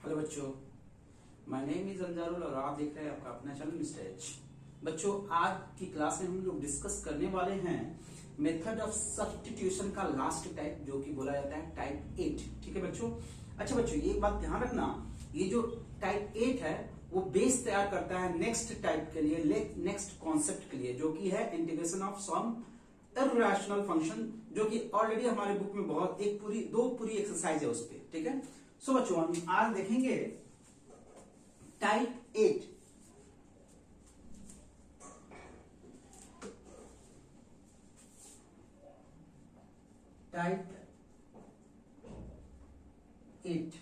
Hello बच्चों, my name is अंजारुल और आप देख रहे हैं आपका अपना चैनल मिस्टर एच। बच्चों, आज की क्लास में हम लोग डिस्कस करने वाले हैं मेथड ऑफ सब्स्टिट्यूशन का लास्ट टाइप, जो कि बोला जाता है टाइप 8। ठीक है बच्चों। अच्छा बच्चों, ये एक बात ध्यान रखना, ये जो टाइप 8 है वो बेस तैयार करता है नेक्स्ट टाइप के लिए, नेक्स्ट कॉन्सेप्ट के लिए, जो कि है integration of some irrational function, जो कि ऑलरेडी हमारे बुक में बहुत दो पूरी एक्सरसाइज है उस पर। ठीक है। सो बच्चों, हम आज देखेंगे टाइप 8। टाइप 8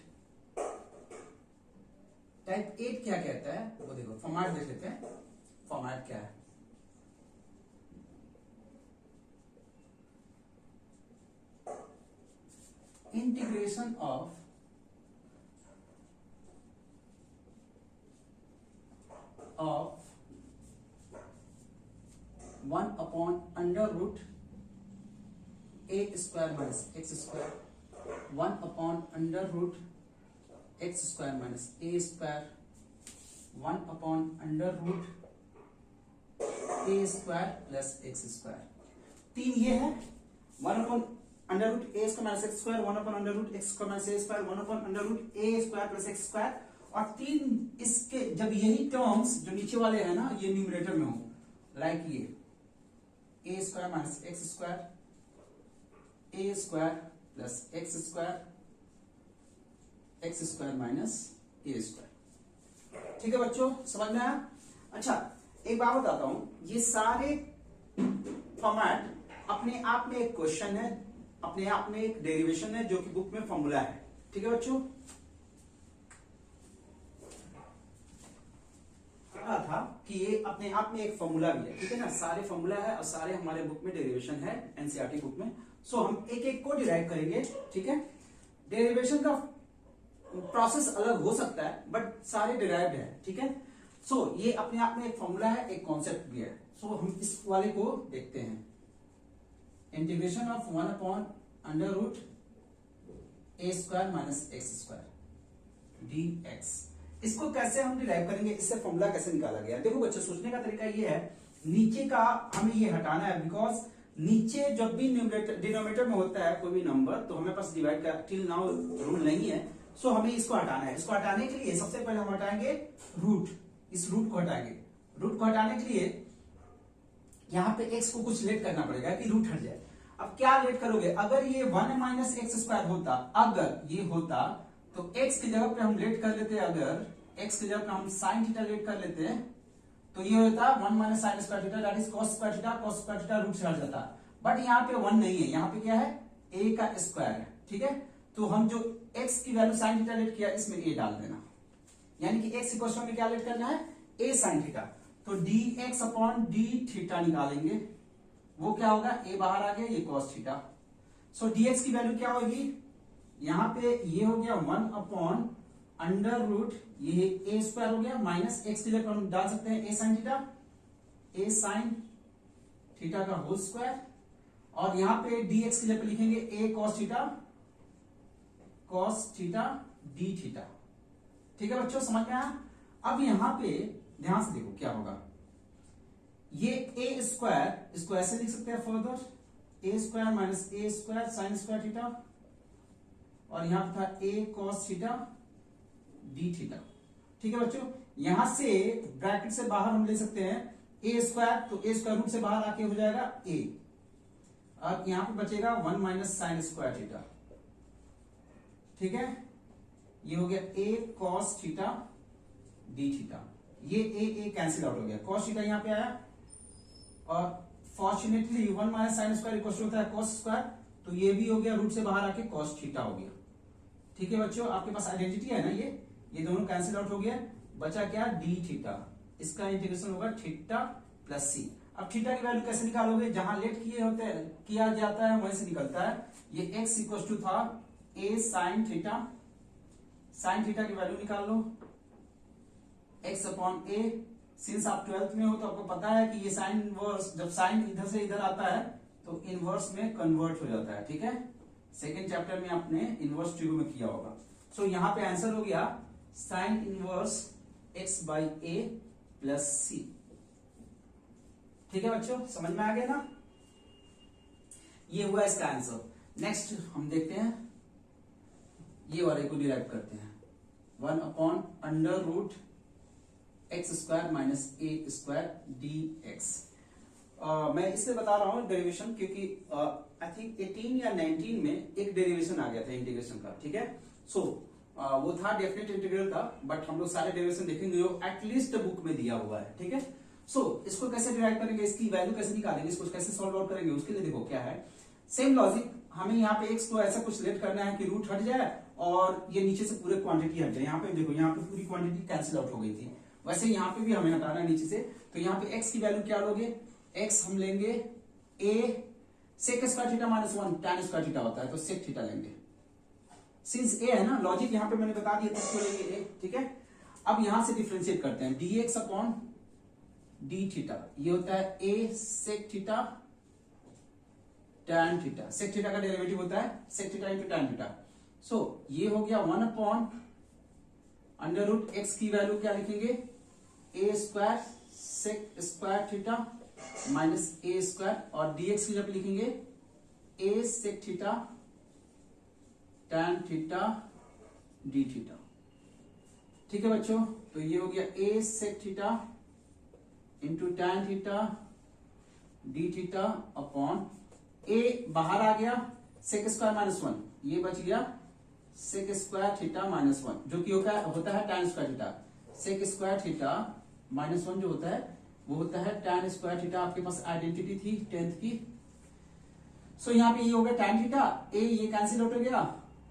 टाइप 8 क्या कहता है वो देखो, फॉर्मेट देख लेते हैं। फॉर्मेट क्या है? Integration of one upon under root A square minus x square, one upon under root x square minus a square, one upon under root A square plus x square. तीन ये है, one upon under root A square minus x square, one upon under root x square minus a square, one upon under root A square plus x square. और तीन इसके जब यही terms जो नीचे वाले हैं ना, ये न्यूमरेटर में हो, लाइक ये a square minus x square, a square plus x square, x square minus a square. ठीक है बच्चों, समझ में आया? अच्छा, एक बात बताता हूं, ये सारे फॉर्मेट अपने आप में एक क्वेश्चन है, अपने आप में एक डेरिवेशन है, जो कि बुक में फॉर्मूला है। ठीक है बच्चों। कहा था कि ये अपने आप में एक फॉर्मूला भी है। ठीक है ना, सारे फॉर्मूला है और सारे हमारे बुक में डेरिवेशन है, एनसीईआरटी बुक में। सो हम एक एक को डिराइव करेंगे। ठीक है। डेरिवेशन का प्रोसेस अलग हो सकता है, बट सारे डिराइव्ड है। ठीक है। सो ये अपने आप में एक फॉर्मूला है, एक कॉन्सेप्ट भी है। सो हम इस वाले को देखते हैं। Integration of one upon under root A square minus x square D X. इसको कैसे हम डिराइव करेंगे, इससे फॉर्मूला कैसे निकाला गया? देखो बच्चों, सोचने का तरीका ये है, नीचे का हमें ये हटाना है, बिकॉज नीचे जब भी डिनोमिनेटर में होता है कोई भी नंबर, तो हमें पास डिवाइड का टिल नाउ रूल नहीं है। सो हमें इसको हटाना है। इसको हटाने के लिए सबसे पहले हम हटाएंगे रूट, इस रूट को हटाएंगे। रूट को हटाने के लिए यहां पे एक्स को कुछ लेट करना पड़ेगा कि रूट हट जाए। अब क्या लेट करोगे? अगर ये 1 माइनस एक्स स्क्वायर होता, अगर ये होता, तो x की जगह पे हम लेट कर लेते, अगर x की जगह पे हम साइन थीटा लेट कर लेते, तो ये होता 1 minus sine square theta, that is cos square theta. Cos square theta root से हट जाता, बट यहाँ पे 1 नहीं है, यहाँ पे क्या है? a का स्क्वायर है। ठीक है। तो हम जो x की वैल्यू साइन थीटा लेट किया, इसमें a डाल देना, यानी कि x इक्वल में क्या लेट करना है? a sign theta. तो dx अपॉन डी थीटा निकालेंगे, वो क्या होगा? a बाहर आ गया, ये कॉस थीटा। सो dx की वैल्यू क्या होगी? यहां पे ये हो गया 1 अपॉन अंडर रूट ये a स्क्वायर हो गया, माइनस एक्स की जगह हम डाल सकते हैं a sine theta, a sine theta का होल स्क्वायर, और यहां पे dx की जगह लिखेंगे a cos theta, cos theta d theta. ठीक है बच्चों, समझ में आया? अब यहां पे ध्यान से देखो क्या होगा। ये a स्क्वायर, इसको ऐसे लिख सकते हैं further, a square minus a square sine square theta, और यहां पर था a cos theta d theta. ठीक है बच्चों, यहां से ब्रैकेट से बाहर हम ले सकते हैं a स्क्वायर, तो a स्क्वायर रूट से बाहर आके हो जाएगा a, और यहां पे बचेगा 1 माइनस साइन स्क्वायर थीटा। ठीक है, ये हो गया a cos theta d theta. ये a कैंसिल आउट हो गया, cos थीटा यहां पे आया, और fortunately 1 minus sine square equal होता है cos स्क्वायर, तो ये भी हो गया रूट से बाहर आके cos थीटा हो गया। ठीक है बच्चों, आपके पास आइडेंटिटी है ना, ये दोनों कैंसिल आउट हो गया, बचा क्या? D theta. इसका इंटीग्रेशन होगा थीटा प्लस सी। अब थीटा की वैल्यू कैसे निकालोगे? जहां लेट किया जाता है वहीं से निकलता है। ये x इक्वल टू था a sine theta, sign theta की वैल्यू निकाल लो, x अपॉन a। सिंस आप 12th में हो तो आपको पता है कि ये साइन इनवर्स, जब साइन इधर से इधर आता है तो इनवर्स में कन्वर्ट हो जाता है। ठीक है, सेकेंड चैप्टर में आपने इनवर्स ट्रिगो में किया होगा। सो यहाँ पे आंसर हो गया sine inverse x by A plus c. ठीक है बच्चों, समझ में आ गया ना? ये हुआ इसका आंसर। नेक्स्ट हम देखते हैं, ये वाले को डिराइव करते हैं। 1 upon under root x square minus a square D x. मैं इसलिए बता रहा हूं डेरिवेशन क्योंकि आई थिंक 18 या 19 में एक डेरिवेशन आ गया था इंटीग्रेशन का। ठीक है, सो वो था डेफिनेट इंटीग्रल का, बट हम लोग सारे डेरिवेशन देखेंगे जो एटलीस्ट बुक में दिया हुआ है। ठीक है, सो इसको कैसे डिराइव करेंगे, इसकी वैल्यू कैसे निकालेंगे, इसको कैसे सॉल्व आउट करेंगे, उसके लिए देखो क्या है। सेम लॉजिक, हमें यहाँ पे एक्स को ऐसा कुछ लेट करना है कि रूट हट जाए और ये नीचे से पूरे क्वांटिटी हट जाए। यहाँ पे देखो, यहाँ पे पूरी क्वांटिटी कैंसिल आउट हो गई थी, वैसे यहाँ पे भी हमें हटाना है नीचे से। तो यहाँ पे एक्स की वैल्यू क्या लोगे, एक्स हम लेंगे a sec square theta minus 1 tan square theta होता है, तो सेक थीटा लेंगे। सिंस ए है ना, लॉजिक यहाँ पे मैंने बता दिया तो लेंगे ए। ठीक है, अब यहां से डिफरेंशिएट करते हैं, dx अपॉन डी थीटा, ये होता है a sec theta tan theta. Sec theta का डेरिवेटिव होता है sec theta into tan theta. So ये हो गया 1 अपॉन अंडर रूट एक्स की वैल्यू क्या लिखेंगे, a square sec square theta minus a square, और dx की जब लिखेंगे a sec theta tan theta D theta. ठीक है बच्चों, तो ये हो गया a sec theta into tan theta D theta upon ए बाहर आ गया सेक स्क्वायर माइनस 1, ये बच गया सेक स्क्वायर थीटा माइनस 1, जो कि होता है tan square theta. Sec square theta minus 1 जो होता है वो होता है tan स्क्वायर थीटा। आपके पास आइडेंटिटी थी 10th की। सो यहाँ पे ये हो गया tan थीटा, ए ये कैंसिल आउट हो गया,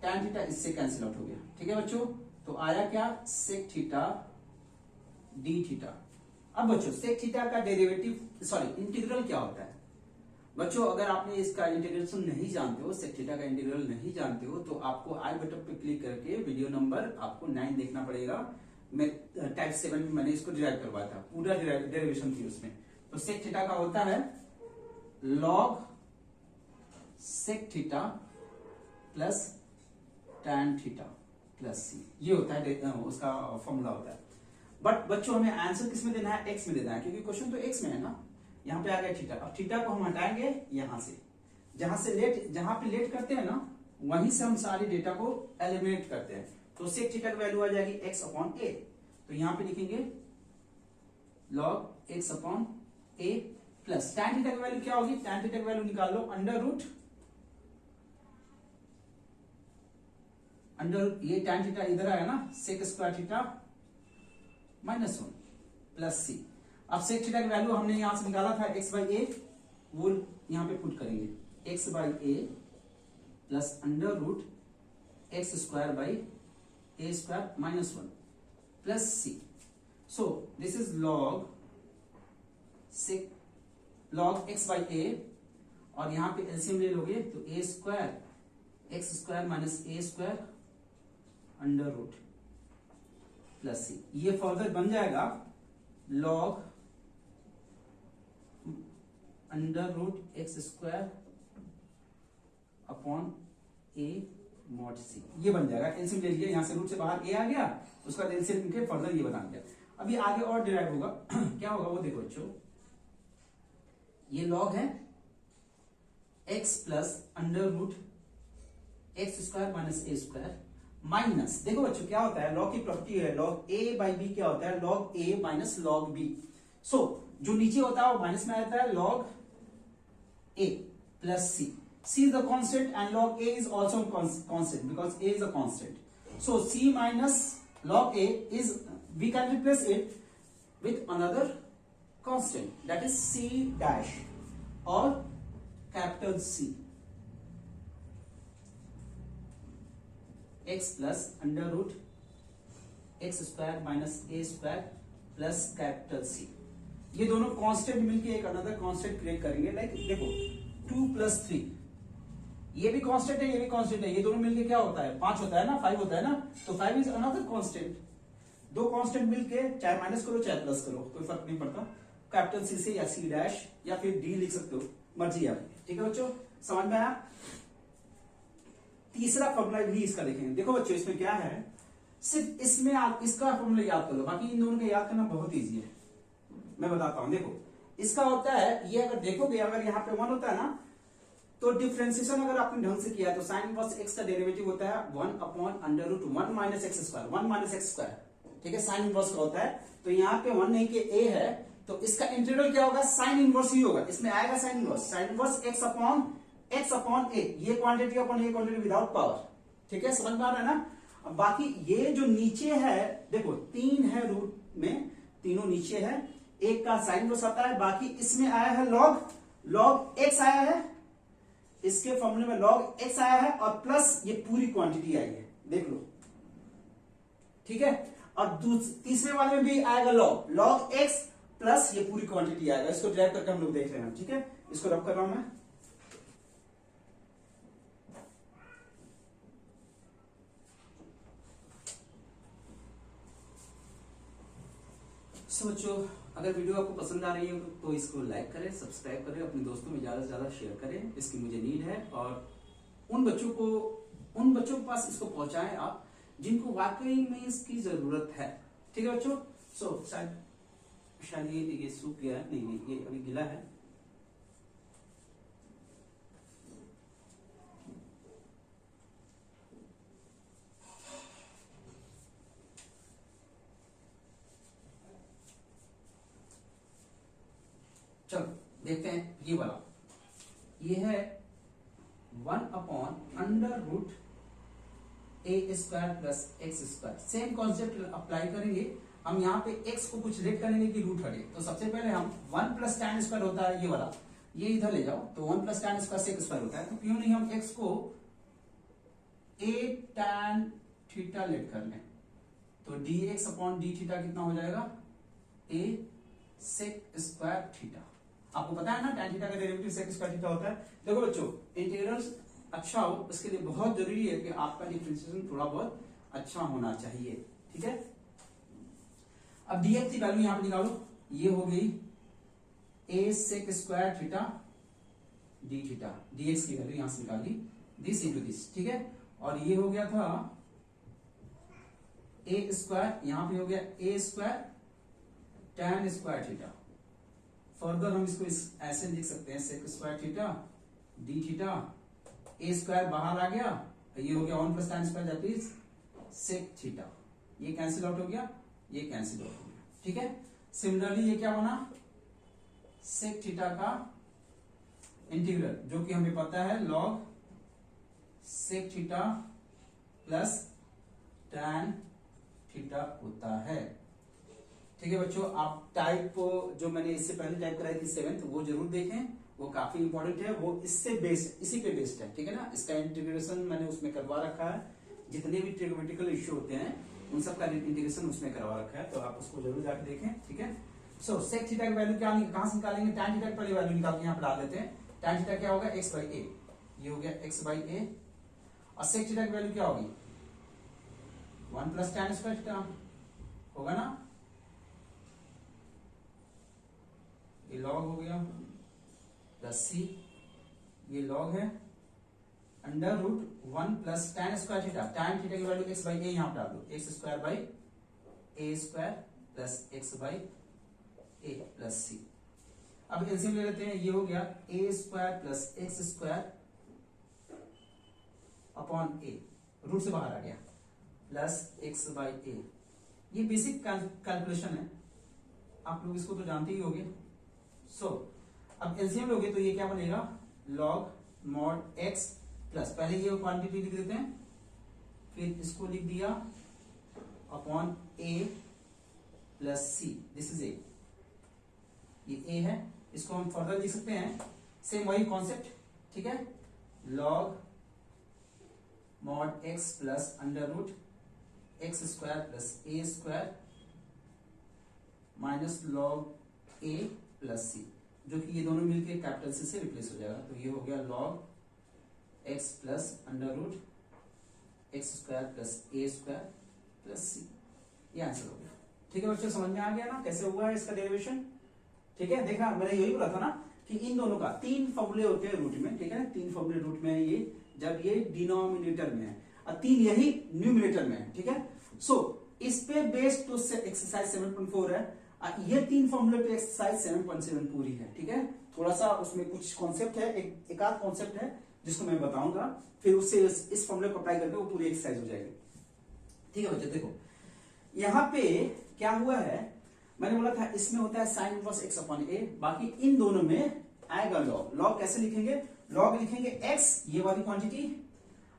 tan थीटा इससे कैंसिल आउट हो गया। ठीक है बच्चों, तो आया क्या, सेक थीटा डी थीटा। अब बच्चों सेक थीटा का डेरिवेटिव सॉरी इंटीग्रल क्या होता है बच्चों, अगर आपने इसका इंटीग्रेशन नहीं जानते हो, सेक थीटा का इंटीग्रल नहीं जानते हो, तो आपको आई बटन पे क्लिक करके वीडियो नंबर आपको 9 देखना पड़ेगा। मैं टाइप 7 में मैंने इसको डिराइव करवाया था, पूरा डेरिवेशन थी उसमें। तो सेक थीटा का होता है log sec theta plus tan theta plus c, ये होता है उसका फॉर्मूला होता है। बट बच्चों हमें आंसर किस में देना है, एक्स में देना है, क्योंकि क्वेश्चन तो एक्स में है ना। यहाँ पे आ गया थीटा, अब थीटा को हम हटाएंगे यहां से, जहां पे लेट करते हैं ना वहीं से हम सारी डेटा को एलिमिनेट करते हैं। तो सेक थीटा की वैल्यू आ जाएगी एक्स अपॉन ए, तो यहां पे लिखेंगे लॉग एक्स अपॉन ए प्लस tan थीटा की वैल्यू क्या होगी, tan थीटा की वैल्यू निकाल लो, अंडर रूट ये tan थीटा इधर आया ना, sec square theta minus 1 plus c. अब सेक थीटा की वैल्यू हमने यहां से निकाला था x बाई ए, वो यहां पे पुट करेंगे x by A plus under root x square by A square minus 1 plus c. So this is log x by a, और यहां पे एलसीएम ले लोगे तो a square x square minus a square under root plus c. ये further बन जाएगा log under root x square upon a mod c, ये बन जाएगा। एलसीएम ले लिया, यहां से रूट से बाहर ए आ गया, उसका एलसीएम के फर्दर ये बना दिया। अब ये आगे और डिराइव होगा क्या होगा वो देखो बच्चों, ये लॉग है x plus under root x square minus a square minus, देखो बच्चों क्या होता है, लॉग की प्रॉपर्टी है, लॉग ए बाई बी क्या होता है, log A minus log B. So जो नीचे होता है वो माइनस में आता है, log A plus C. C is the constant and log A is also constant because A is a constant. So C minus log A is, we can replace it with another constant, that is C dash or capital C. X plus under root x square minus A square plus capital C. ये दोनों constant मिलके एक another constant create करेंगे। Like देखो 2 plus 3, ये भी constant है, ये भी कांस्टेंट है, ये दोनों मिलके क्या होता है 5 होता है ना, 5 होता है ना, तो 5 इज अनदर कांस्टेंट। दो कांस्टेंट मिलके चाहे माइनस करो चाहे प्लस करो, कोई फर्क नहीं पड़ता, कैपिटल सी से या सी डैश या फिर डी लिख सकते हो, मर्जी है आपकी। ठीक है बच्चों, समझ में आया। तीसरा फॉर्मूला भी इसका देखेंगे। देखो बच्चों इसमें क्या है, सिर्फ इसमें आप इसका फॉर्मूला याद कर लो, बाकी इन दोनों को याद करना बहुत ईजी है। मैं बताता हूं, देखो इसका होता है, ये अगर देखोगे अगर यहाँ पे 1 होता है ना, तो डिफरेंशिएशन अगर आपने ढंग से किया तो साइन इनवर्स x का डेरिवेटिव होता है 1 upon under root 1 minus x square, 1 minus x square, ठीक है, साइन इनवर्स का होता है। तो यहाँ पे 1 नहीं कि a है, तो इसका इंटीग्रल क्या होगा, साइन इनवर्स ही होगा, इसमें आएगा sign inverse x upon a, ये क्वांटिटी अपॉन ये क्वांटिटी विदाउट पावर, ठीक है, समझ में आ रहा है ना। अब बाकी ये जो नीचे है, देखो 3 है रूट में, तीनों नीचे है, एक का साइन इनवर्स आता है, बाकी इसमें आया है लॉग x आया है, इसके फॉर्मूले में लॉग x आया है, और प्लस ये पूरी क्वांटिटी आई है, देख लो, ठीक है। और तीसरे वाले में भी आएगा लॉग x प्लस ये पूरी क्वांटिटी आएगा, इसको ड्राइव करके हम लोग देख रहे हैं, ठीक है। इसको रब कर रहा हूं मैं, बच्चों अगर वीडियो आपको पसंद आ रही है तो इसको लाइक करें, सब्सक्राइब करें, अपने दोस्तों में ज्यादा से ज्यादा शेयर करें, इसकी मुझे नीड है। और उन बच्चों के पास इसको पहुंचाएं आप जिनको वाकई में इसकी जरूरत है, ठीक है बच्चों। शायद ये सूख गया है, नहीं ये अभी गिला है। चलो देखते हैं ये वाला, ये है 1 अपॉन अंडर रूट ए square plus x square. Same concept apply करेंगे हम, यहाँ पे x को कुछ लेट करेंगे कि रूट हटे। तो सबसे पहले हम 1 प्लस टैन स्क्वायर होता है ये वाला, ये इधर ले जाओ, तो 1 plus tan square sec square होता है, तो क्यों नहीं हम x को a टैन थीटा लेट कर लें, तो dx अपॉन डी थीटा कितना हो जाएगा, a सेक स्क्वायर थीटा। आपको पता है ना टैन थीटा का डेरिवेटिव सेक स्क्वायर थीटा होता है। देखो बच्चों इंटीग्रल अच्छा हो उसके लिए बहुत जरूरी है कि आपका डिफरेंशिएशन थोड़ा बहुत अच्छा होना चाहिए, ठीक है। अब dx की वैल्यू यहां पे निकालो, ये हो गई a sec square theta D theta, dx की वैल्यू यहां से निकाल ली, दिस इनटू दिस, ठीक है। और ये हो गया था a स्क्वायर, यहां पे हो गया a square tan square theta. Further हम इसको ऐसे लिख सकते हैं sec square theta D theta, a square बाहर आ गया, ये हो गया 1 plus tan square that is sec theta, ये कैंसिल आउट हो गया, ये कैंसिल आउट हो गया, ठीक है। सिमिलरली ये क्या बना, सेक थीटा का इंटीग्रल, जो कि हमें पता है log sec theta plus tan theta होता है, ठीक है बच्चों। आप टाइप जो मैंने इससे पहले टाइप कराई थी 7th, वो जरूर देखें, वो काफी इंपॉर्टेंट है, वो इससे बेस्ड, इसी पे बेस्ड है, ठीक है ना। इसका इंटीग्रेशन मैंने उसमें करवा रखा है, जितने भी ट्रिग्नोमेट्रिकल इश्यू होते हैं उन सब का इंटीग्रेशन उसमें करवा रखा है, तो आप उसको जरूर जाकर देखें, ठीक है। सो सेक थीटा की वैल्यू क्या कहां से निकालेंगे, टैन थीटा की पहले वैल्यू निकाल के यहाँ पर डाल देते हैं। टैन थीटा क्या होगा, x बाई ए, ये हो गया x बाई ए, और सेक थीटा की वैल्यू क्या होगी 1 प्लस टैन स्क्वायर थीटा होगा ना, ये लॉग हो गया प्लस सी, ये लॉग है under root 1 plus tan square theta, tan theta की वैल्यू x बाई ए यहां पर डाल दो, x square by A square plus x by A plus c. अब एलसीएम ले लेते हैं, ये हो गया a square plus x square upon a, root से बाहर आ गया, प्लस एक्स बाई ए। ये बेसिक कैलकुलेशन है, आप लोग इसको तो जानते ही होंगे। सो अब एलसीएम लोगे तो ये क्या बनेगा, लॉग मॉड एक्स प्लस, पहले ये क्वांटिटी लिख देते हैं, फिर इसको लिख दिया upon A plus C, this is A, ये ए है, इसको हम फर्दर लिख सकते हैं, सेम वही कॉन्सेप्ट, ठीक है। Log mod x plus under root x square plus a square minus log A plus c, जो कि ये दोनों मिलके कैपिटल सी से रिप्लेस हो जाएगा, तो ये हो गया log x plus under root x square plus a square plus c, ये आंसर हो गया, ठीक है बच्चों। समझ में आ गया ना कैसे हुआ है इसका डेरिवेशन, ठीक है। देखा मैंने यही बोला था ना कि इन दोनों का 3 फॉर्मूले होते हैं रूट में, ठीक है ना, 3 फॉर्मूले रूट में है ये, जब ये डिनोमिनेटर में है, और 3 यही न्यूमिनेटर में है, ठीक है। सो इस पे बेस्ड तो एक्सरसाइज 7.4 है। ये 3 फॉर्मूले पे एक्सरसाइज 7.7 पूरी है। ठीक है, थोड़ा सा उसमें कुछ कॉन्सेप्ट है, एक आध कॉन्सेप्ट है जिसको मैं बताऊंगा, फिर उससे इस फॉर्मूले को अप्लाई करके वो पूरी एक्सरसाइज हो जाएगी। ठीक है बच्चों, देखो यहां पे क्या हुआ है, मैंने बोला था इसमें होता है sign inverse x upon a, बाकी इन दोनों में आएगा लॉग। लॉग कैसे लिखेंगे, लॉग लिखेंगे x ये वाली क्वांटिटी,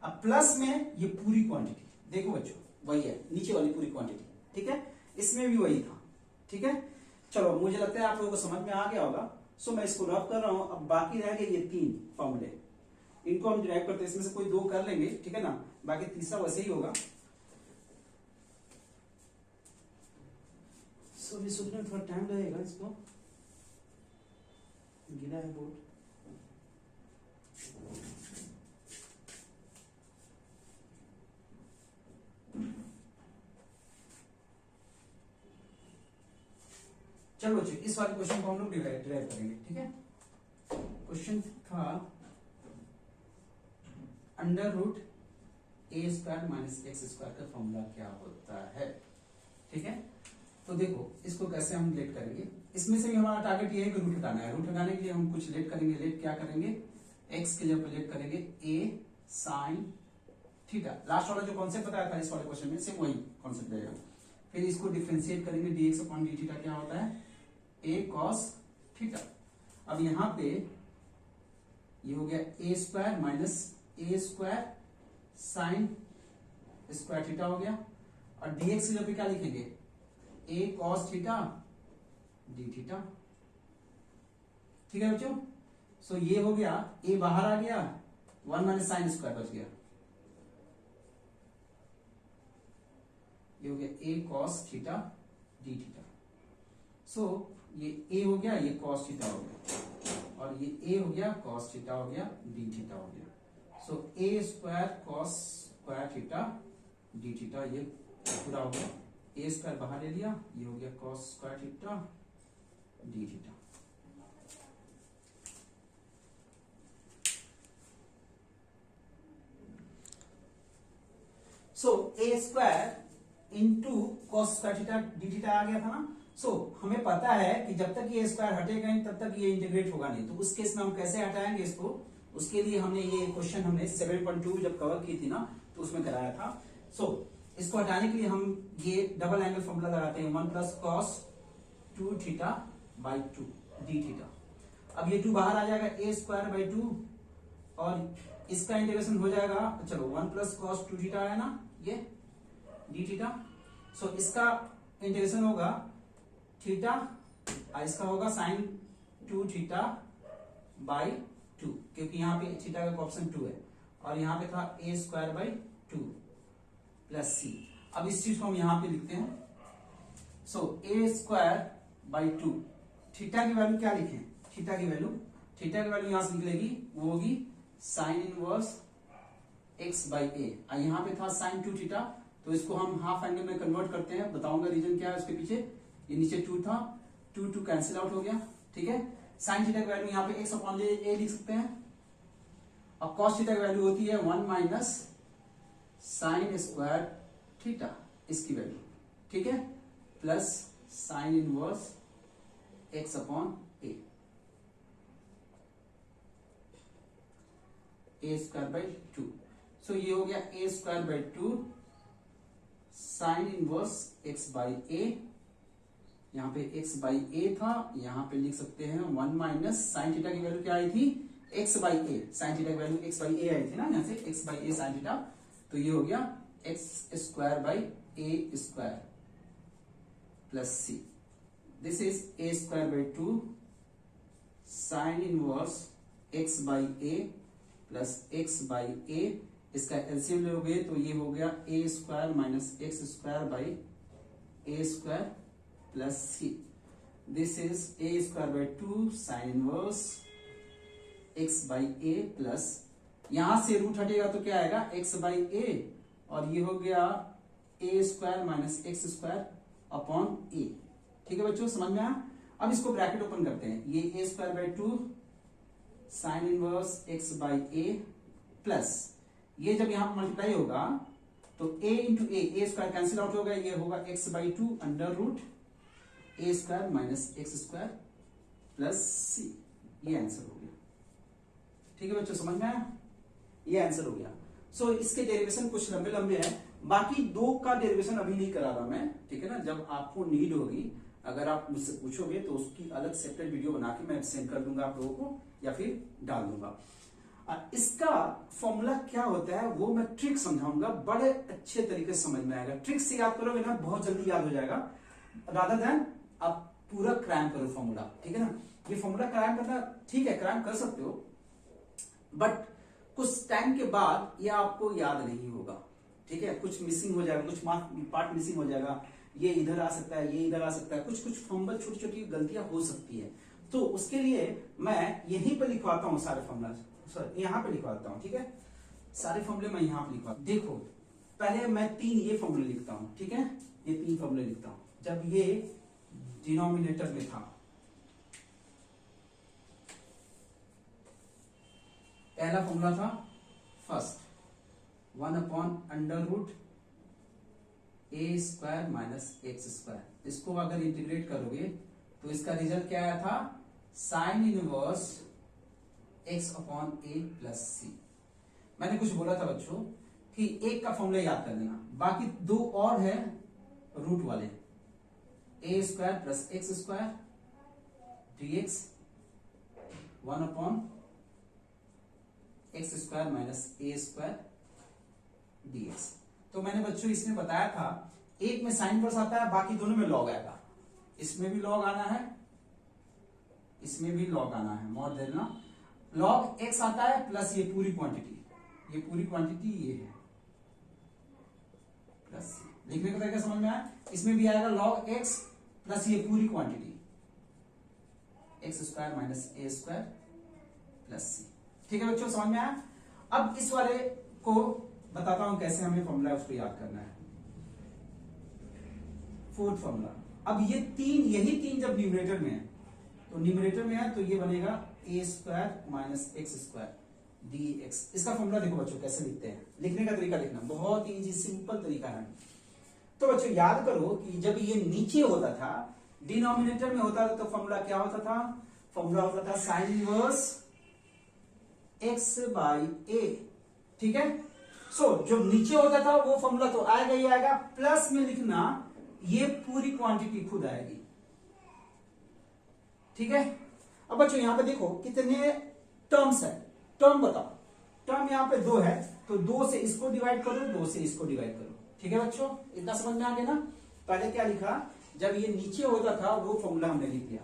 अब प्लस में ये पूरी क्वांटिटी। देखो बच्चों वही है, नीचे वाली पूरी क्वांटिटी। ठीक है, इसमें भी वही था। ठीक है, चलो मुझे लगता है आप लोगों को समझ में आ गया होगा। सो मैं इसको रफ कर रहा हूं। अब बाकी रह गए ये 3 फॉर्मूले, इनको हम डिराइव करते हैं, इसमें से कोई 2 कर लेंगे। ठीक है ना, बाकी तीसरा वैसे ही होगा। सो ये सोचने में थोड़ा टाइम लगेगा, इसको गिरा है बोर्ड। चलो बच्चों इस वाले क्वेश्चन को हम लोग डिराइव करेंगे। ठीक है, क्वेश्चन था अंडर रूट ए स्क्वायर माइनस एक्स स्क्वायर का फॉर्मूला क्या होता है। ठीक है, तो देखो इसको कैसे हम लेट करेंगे। इसमें से भी हमारा टारगेट ये है कि रूट हटाना है। रूट हटाने के लिए हम कुछ लेट करेंगे। लेट क्या करेंगे, एक्स के जगह लेट करेंगे ए साइन थीटा। लास्ट वाला जो कॉन्सेप्ट बताया था इस वाले क्वेश्चन में सेम वही कॉन्सेप्ट रहेगा। फिर इसको डिफरेंशिएट करेंगे, dx अपॉन डी थीटा क्या होता है, a cos थीटा। अब यहां पे ये हो गया a square minus a square sine square theta हो गया, और dx की जगह पे क्या लिखेंगे, a cos theta D theta. ठीक है बच्चों, सो ये हो गया, a बाहर आ गया, 1 माइनस साइन स्क्वायर बच गया, ये हो गया a cos theta D theta. So ये a हो गया, ये cos थीटा हो गया, और ये a हो गया cos थीटा हो गया, d थीटा हो गया। सो a square cos square theta D theta ये पूरा हो गया। a स्क्वायर बाहर ले लिया, ये हो गया cos square theta D theta. So a square into cos square theta D theta आ गया था ना। सो हमें पता है कि जब तक ये स्क्वायर हटेगा नहीं तब तक ये इंटीग्रेट होगा नहीं। तो उस केस में हम कैसे हटाएंगे इसको, उसके लिए हमने ये क्वेश्चन हमने 7.2 जब कवर की थी ना तो उसमें कराया था। सो इसको हटाने के लिए हम ये डबल एंगल फॉर्मूला लगाते हैं, 1 plus cos 2 theta by 2 D theta. अब ये 2 बाहर आ जाएगा, ए स्क्वायर बाई 2, और इसका इंटीग्रेशन हो जाएगा, चलो 1 प्लस कॉस 2 थीटा है ना ये डी थीटा। सो इसका इंटीग्रेशन होगा थीटा, इसका होगा साइन 2 थीटा बाई 2, क्योंकि यहाँ पे थीटा का ऑप्शन 2 है, और यहाँ पे था ए स्क्वायर बाई 2 प्लस सी। अब इस चीज को हम यहाँ पे लिखते हैं। सो ए स्क्वायर बाई 2, थीटा की वैल्यू क्या लिखें, थीटा की वैल्यू यहां से निकलेगी, वो होगी sign inverse x by a. यहाँ पे था साइन 2 थीटा, तो इसको हम हाफ एंगल में कन्वर्ट करते हैं, बताऊंगा रीजन क्या है उसके पीछे। ये नीचे 2 था, 2 कैंसिल आउट हो गया। ठीक है, साइन थीटा की वैल्यू यहाँ पे एक्स अपॉन ए लिख सकते हैं, और कॉस थीटा की वैल्यू होती है 1 माइनस साइन स्क्वायर थीटा, इसकी वैल्यू। ठीक है, plus sine inverse x upon a square by 2। So ये हो गया a square by 2 sine inverse x by a. यहाँ पे x बाई ए था, यहाँ पे लिख सकते हैं 1 माइनस साइन थीटा की वैल्यू क्या आई थी, x by a. Sine theta की वैल्यू x बाई ए आई थी ना, यहाँ से x by a sine theta, तो ये हो गया x square by A square plus C. This is a square by 2 sine inverse x by A plus x by a. इसका एलसीएम लोगे तो ये हो गया a square minus x square by A square plus C. This is a square by 2 sine inverse x by A plus, यहां से root हटेगा तो क्या आएगा, x बाई ए, और ये हो गया a square minus x square upon a. ठीक है बच्चों, समझ में आया। अब इसको ब्रैकेट ओपन करते हैं, ये a square by 2 sine inverse x by A plus, ये जब यहां पर मल्टीप्लाई होगा तो a into a square cancel out होगा, ये होगा x/2 अंडर रूट ए square minus x square plus c. ये आंसर हो गया। ठीक है बच्चों, समझ में आया? ये आंसर हो गया। सो इसके डेरिवेशन कुछ लंबे लंबे हैं, बाकी दो का डेरिवेशन अभी नहीं करा रहा मैं, ठीक है ना। जब आपको नीड होगी, अगर आप मुझसे पूछोगे तो उसकी अलग सेपरेट वीडियो बना के मैं सेंड कर दूंगा आप लोगों को, या फिर डाल दूंगा। इसका फॉर्मूला क्या होता है वो मैं ट्रिक समझाऊंगा, बड़े अच्छे तरीके से समझ में आएगा। ट्रिक से याद करोगे ना बहुत जल्दी याद हो जाएगा, रादर देन आप पूरा क्रैम करो फॉर्मूला, ठीक है ना। ये फॉर्मूला क्रैम करना ठीक है, क्रैम कर सकते हो, बट कुछ टाइम के बाद ये आपको याद नहीं होगा, ठीक है। कुछ मिसिंग हो जाएगा, कुछ पार्ट मिसिंग हो जाएगा, ये इधर आ सकता है, ये इधर आ सकता है, कुछ कुछ फॉर्मूला छोटी छोटी गलतियां हो सकती है। तो उसके लिए मैं यहीं पर लिखवाता हूँ सारे फॉर्मूला, सॉरी यहाँ पे लिखवाता हूँ, ठीक है। सारे फॉर्मूले मैं यहाँ पे लिखवाता हूँ। देखो पहले मैं 3 ये फॉर्मूले लिखता हूँ, ठीक है। ये 3 फॉर्मूले लिखता हूँ जब ये डिनोमिनेटर में था। पहला फॉर्मूला था first 1/√a² minus x square. इसको अगर इंटीग्रेट करोगे तो इसका रिजल्ट क्या आया था, साइन इनवर्स x/a प्लस सी। मैंने कुछ बोला था बच्चों कि एक का फॉर्मूला याद कर लेना, बाकी दो और है रूट वाले, a² plus x square dx 1/x² minus a² dx। तो मैंने बच्चों इसमें बताया था, एक में साइन इनवर्स आता है, बाकी दोनों में लॉग आएगा। इसमें भी लॉग आना है, इसमें भी लॉग आना है, मोर देन ना। लॉग x आता है प्लस ये पूरी क्वांटिटी, ये पूरी क्वांटिटी ये है प्लस सी। लिखने का तरीका समझ में आया? इसमें भी आएगा log x प्लस ये पूरी quantity x² minus a² plus c. ठीक है बच्चों, समझ में आया? अब इस वाले को बताता हूं कैसे हमें फॉर्मूला उसको याद करना है। फोर्थ फॉर्मूला, अब ये यही तीन जब न्यूमरेटर में है, तो न्यूमरेटर में है तो ये बनेगा a² माइनस x² dx। इसका फॉर्मूला देखो बच्चों कैसे लिखते हैं, लिखने का तरीका देखना, बहुत इजी सिंपल तरीका है। तो बच्चों याद करो कि जब ये नीचे होता था, डिनोमिनेटर में होता था, तो फॉर्मूला क्या होता था, फॉर्मूला होता था साइन इनवर्स x/a। ठीक है। सो जो नीचे होता था वो फॉर्मूला तो आएगा ही आएगा, प्लस में लिखना ये पूरी क्वांटिटी खुद आएगी। ठीक है। अब बच्चों यहां पे देखो कितने टर्म्स है, टर्म बताओ। टर्म यहां पे 2 है, तो 2 से इसको डिवाइड करो, 2 से इसको डिवाइड करो। ठीक है बच्चों, इतना समझ में आ गया ना। पहले क्या लिखा, जब ये नीचे होता था वो फॉर्मूला हमने लिख दिया,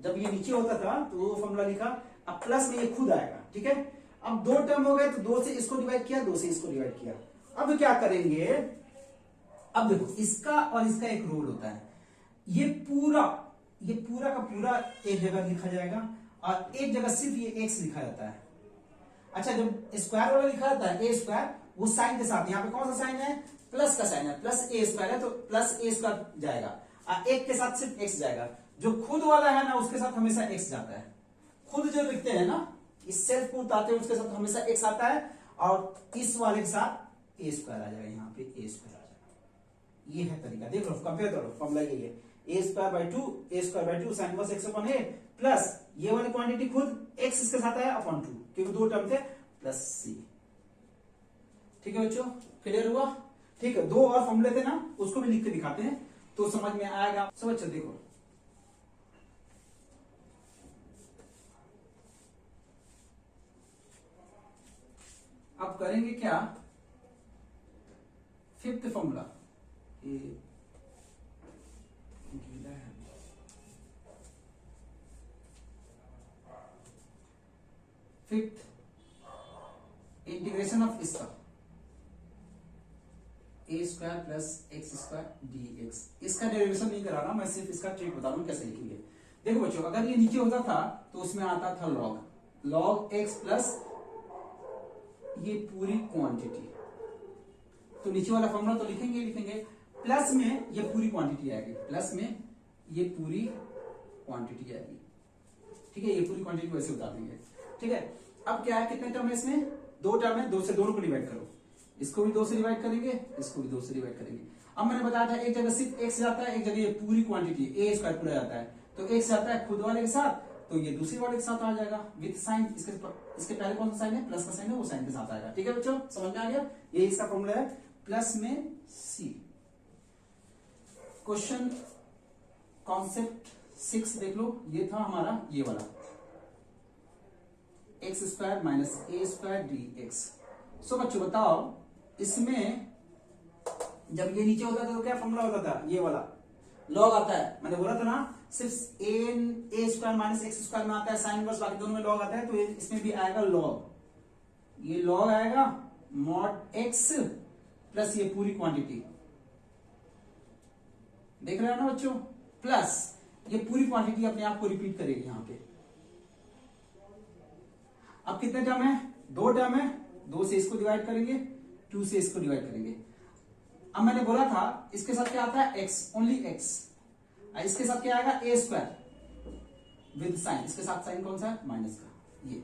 जब ये नीचे होता था तो वो फॉर्मूला लिखा, अब प्लस में ये खुद आएगा। ठीक है। अब 2 टर्म हो गए तो 2 से इसको डिवाइड किया, 2 से इसको डिवाइड किया। अब क्या करेंगे, अब देखो इसका और इसका एक रूल होता है, ये पूरा का पूरा एक जगह लिखा जाएगा और एक जगह सिर्फ ये x लिखा जाता है। अच्छा, जब स्क्वायर वाला लिखा जाता है a², वो साइन के साथ, यहाँ पे कौन सा साइन है, प्लस का साइन है, प्लस a² है तो प्लस a² जाएगा, और एक के साथ सिर्फ x जाएगा। जो खुद वाला है ना उसके साथ हमेशा x जाता है। खुद जो लिखते हैं ना, इस सेल्फ को उतारते हैं उसके साथ हमेशा x आता है, और इस वाले के साथ a² आ जाएगा, यहाँ पे a² आ जाएगा। ये है तरीका, देख लो, कंपेयर करो, फॉर्मूला ये है a² sine inverse x/a plus ये वाली क्वांटिटी खुद x इसके साथ आया अपॉन 2, क्योंकि 2 टर्म थे, प्लस c। ठीक है बच्चों, क्लियर हुआ? ठीक है, 2 और फॉर्मूले थे ना, उसको भी लिख के दिखाते हैं तो समझ में आएगा। सब अच्छा देखो, अब करेंगे क्या, fifth formula. Fifth integration of इसका a² प्लस x² dx। इसका डेरिवेशन नहीं करा रहा मैं, सिर्फ इसका ट्रिक बता रहा हूं कैसे लिखेंगे। देखो बच्चों, अगर ये नीचे होता था तो उसमें आता था log x प्लस ये पूरी क्वांटिटी, तो नीचे वाला फॉर्मूला तो लिखेंगे, प्लस में ये पूरी क्वांटिटी आएगी, प्लस में ये पूरी क्वांटिटी आएगी। ठीक है, ये पूरी क्वांटिटी वैसे उतार देंगे। ठीक है। अब क्या है, कितने टर्म है इसमें, 2 टर्म है, 2 से दोनों को डिवाइड करो। इसको भी 2 से डिवाइड करेंगे, इसको भी 2 से डिवाइड करेंगे। अब मैंने बताया था एक जगह सिर्फ x जाता है, एक जगह ये पूरी क्वांटिटी a स्क्वायर पूरा जाता है, तो x जाता है खुद वाले के साथ, तो ये दूसरी वाले के साथ आ जाएगा विद साइन। इसके पहले कौन सा साइन है, प्लस का साइन है, वो साइन के साथ आएगा। ठीक है बच्चों, समझ में आ गया? ये इसका फॉर्मूला है प्लस में c। क्वेश्चन कॉन्सेप्ट 6 देख लो, ये था हमारा ये वाला x square minus a square D x. सो बच्चों बताओ, इसमें जब ये नीचे होता था तो क्या फॉर्मूला होता था, ये वाला लॉग आता है। मैंने बोला था ना सिर्फ ए स्क्वायर माइनस एक्स स्क्वायर में आता है साइन इनवर्स, बाकी दोनों में लॉग आता है, तो इसमें भी आएगा लॉग। ये लॉग आएगा मॉड एक्स प्लस ये पूरी क्वांटिटी, देख रहे हो ना बच्चों, प्लस ये पूरी क्वांटिटी अपने आप को रिपीट करेगी यहां पे। अब कितने टर्म है, 2 टर्म है, 2 से इसको डिवाइड करेंगे, 2 से इसको डिवाइड करेंगे। अब मैंने बोला था इसके साथ क्या आता है, x, ओनली x। इसके साथ क्या आएगा, a स्क्वायर विद साइन, इसके साथ साइन कौन सा है, माइनस का, ये।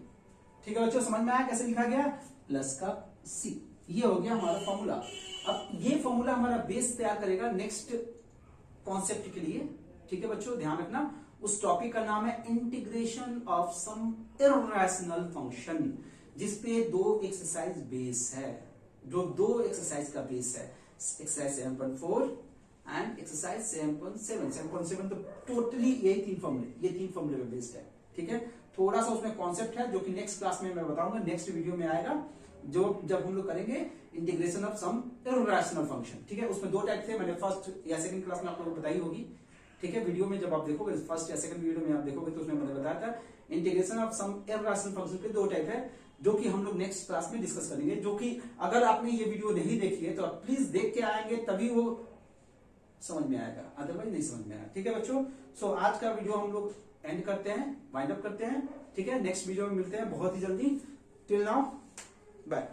ठीक है बच्चों, समझ में आया कैसे लिखा गया, प्लस का c। ये हो गया हमारा फॉर्मूला। अब ये फॉर्मूला हमारा बेस तैयार करेगा नेक्स्ट कॉन्सेप्ट के लिए। ठीक है बच्चों, ध्यान रखना, उस टॉपिक का नाम है integration of some irrational function, जिसपे 2 एक्सरसाइज बेस है, जो 2 एक्सरसाइज का बेस है, एक्सरसाइज 7.4 एंड एक्सरसाइज 7.7। 7.7 तो टोटली ये 3 फॉर्मूले पे बेस्ड है। ठीक है, थोड़ा सा उसमें कॉन्सेप्ट है जो कि नेक्स्ट क्लास में मैं बताऊंगा, नेक्स्ट वीडियो में आएगा, जो जब हम लोग करेंगे integration of some irrational function. ठीक है, उसमें 2 टाइप थे, मैंने फर्स्ट या सेकंड क्लास में आप लोगों को बताई होगी। ठीक है, वीडियो में जब आप देखोगे, फर्स्ट या सेकंड वीडियो में आप देखोगे तो उसमें मैंने बताया था integration of some irrational function के 2 टाइप है, जो कि हम लोग नेक्स्ट क्लास में डिस्कस करेंगे। जो कि अगर आपने ये वीडियो नहीं देखी है तो आप प्लीज देख के आएंगे, तभी वो समझ में आएगा, अदरवाइज नहीं समझ में आएगा। ठीक है बच्चों, सो आज का वीडियो हम लोग एंड करते हैं, वाइंड अप करते हैं। ठीक है, नेक्स्ट वीडियो में मिलते हैं बहुत ही जल्दी। Till now bye.